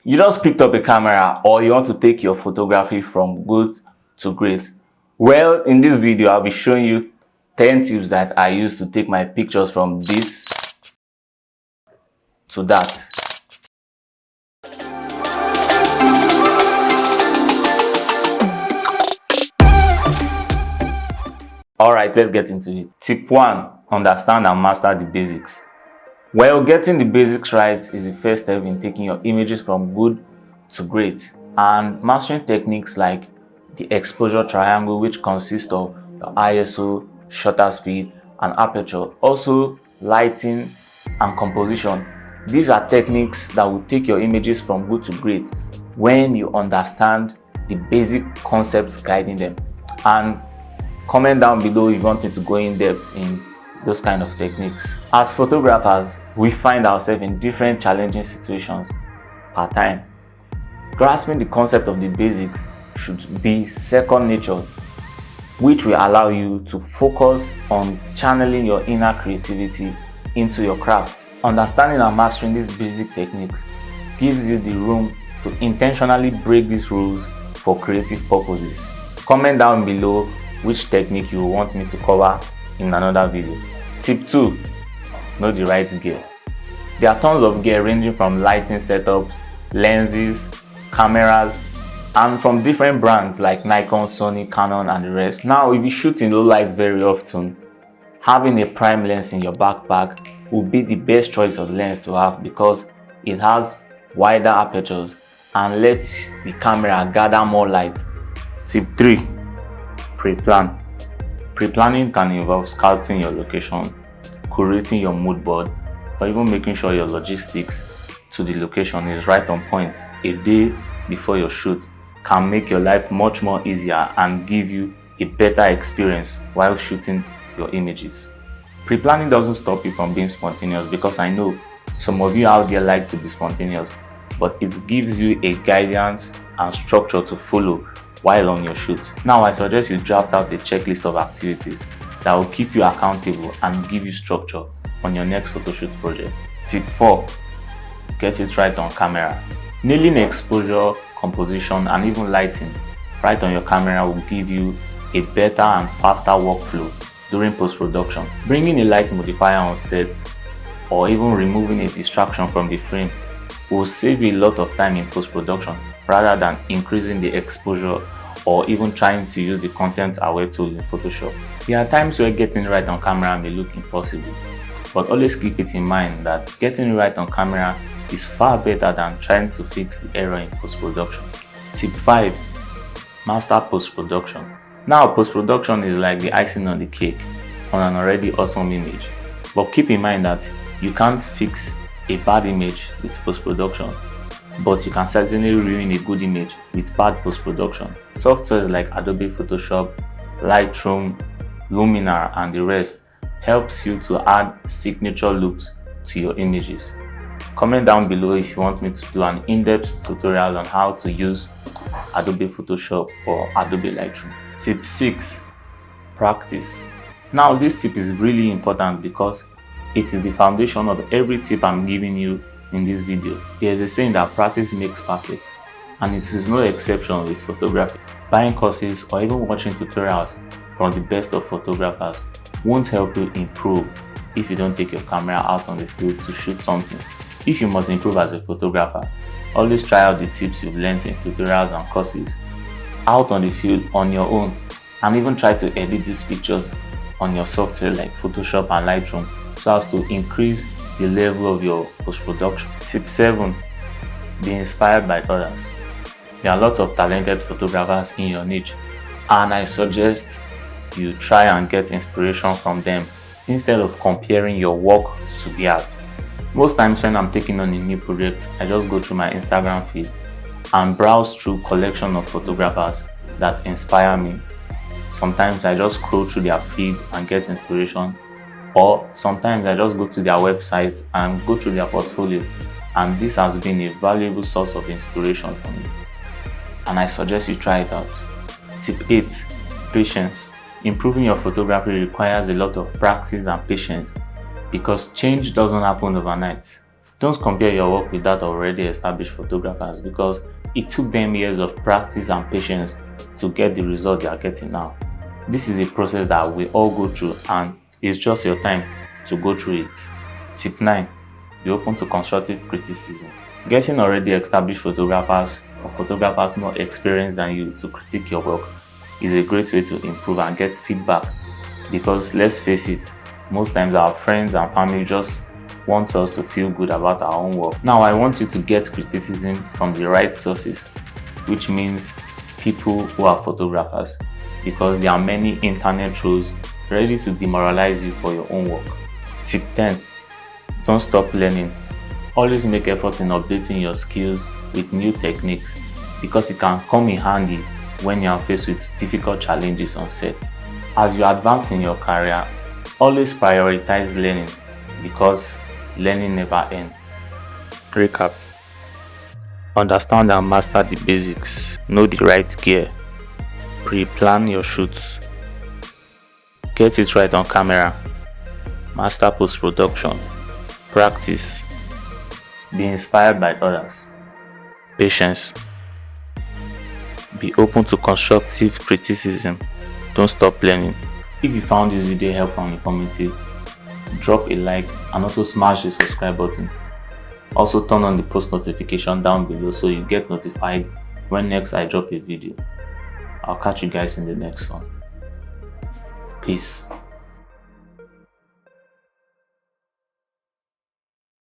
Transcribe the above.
You just picked up a camera or you want to take your photography from good to great. Well, in this video, I'll be showing you 10 tips that I use to take my pictures from this to that. Alright, let's get into it. Tip 1. Understand and master the basics. Well, getting the basics right is the first step in taking your images from good to great, and mastering techniques like the exposure triangle, which consists of the ISO, shutter speed, and aperture, also lighting and composition. These are techniques that will take your images from good to great when you understand the basic concepts guiding them. And comment down below if you want me to go in depth in those kind of techniques. As photographers, we find ourselves in different challenging situations per time. Grasping the concept of the basics should be second nature, which will allow you to focus on channeling your inner creativity into your craft. Understanding and mastering these basic techniques gives you the room to intentionally break these rules for creative purposes. Comment down below which technique you want me to cover in another video. Tip 2. Know the right gear. There are tons of gear ranging from lighting setups, lenses, cameras, and from different brands like Nikon, Sony, Canon, and the rest. Now, if you shoot in low light very often, having a prime lens in your backpack will be the best choice of lens to have because it has wider apertures and lets the camera gather more light. Tip 3. Pre-plan. Pre-planning can involve scouting your location, curating your mood board, or even making sure your logistics to the location is right on point a day before your shoot can make your life much more easier and give you a better experience while shooting your images. Pre-planning doesn't stop you from being spontaneous, because I know some of you out there like to be spontaneous, but it gives you a guidance and structure to follow while on your shoot. Now, I suggest you draft out a checklist of activities that will keep you accountable and give you structure on your next photoshoot project. Tip 4. Get it right on camera. Nailing exposure, composition, and even lighting right on your camera will give you a better and faster workflow during post-production. Bringing a light modifier on set or even removing a distraction from the frame will save you a lot of time in post-production rather than increasing the exposure or even trying to use the content-aware tool in Photoshop. There are times where getting right on camera may look impossible, but always keep it in mind that getting right on camera is far better than trying to fix the error in post-production. Tip 5. Master post-production. Now, post-production is like the icing on the cake on an already awesome image, but keep in mind that you can't fix a bad image with post-production, but you can certainly ruin a good image with bad post-production. Softwares like Adobe Photoshop, Lightroom, Luminar, and the rest helps you to add signature looks to your images. Comment down below if you want me to do an in-depth tutorial on how to use Adobe Photoshop or Adobe Lightroom. Tip 6. Practice. Now, this tip is really important because it is the foundation of every tip I'm giving you in this video. There is a saying that practice makes perfect, and it is no exception with photography. Buying courses or even watching tutorials from the best of photographers won't help you improve if you don't take your camera out on the field to shoot something. If you must improve as a photographer, always try out the tips you've learned in tutorials and courses out on the field on your own, and even try to edit these pictures on your software like Photoshop and Lightroom so as to increase the level of your post-production. Tip 7. Be inspired by others. There are lots of talented photographers in your niche, and I suggest you try and get inspiration from them instead of comparing your work to theirs. Most times when I'm taking on a new project, I just go through my Instagram feed and browse through collection of photographers that inspire me. Sometimes I just scroll through their feed and get inspiration, or sometimes I just go to their website and go through their portfolio, and this has been a valuable source of inspiration for me, and I suggest you try it out. Tip 8. Patience. Improving your photography requires a lot of practice and patience because change doesn't happen overnight. Don't compare your work with that of already established photographers, because it took them years of practice and patience to get the result they are getting now. This is a process that we all go through, and it's just your time to go through it. Tip 9. Be open to constructive criticism. Getting already established photographers or photographers more experienced than you to critique your work is a great way to improve and get feedback, because let's face it, most times our friends and family just want us to feel good about our own work. Now, I want you to get criticism from the right sources, which means people who are photographers, because there are many internet trolls ready to demoralize you for your own work. Tip 10. Don't stop learning. Always make effort in updating your skills with new techniques, because it can come in handy when you are faced with difficult challenges on set. As you advance in your career, always prioritize learning, because learning never ends. Recap. Understand and master the basics. Know the right gear. Pre-plan your shoots. Get it right on camera. Master post-production. Practice. Be inspired by others. Patience. Be open to constructive criticism. Don't stop learning. If you found this video helpful and informative, drop a like and also smash the subscribe button. Also turn on the post notification down below so you get notified when next I drop a video. I'll catch you guys in the next one. Peace.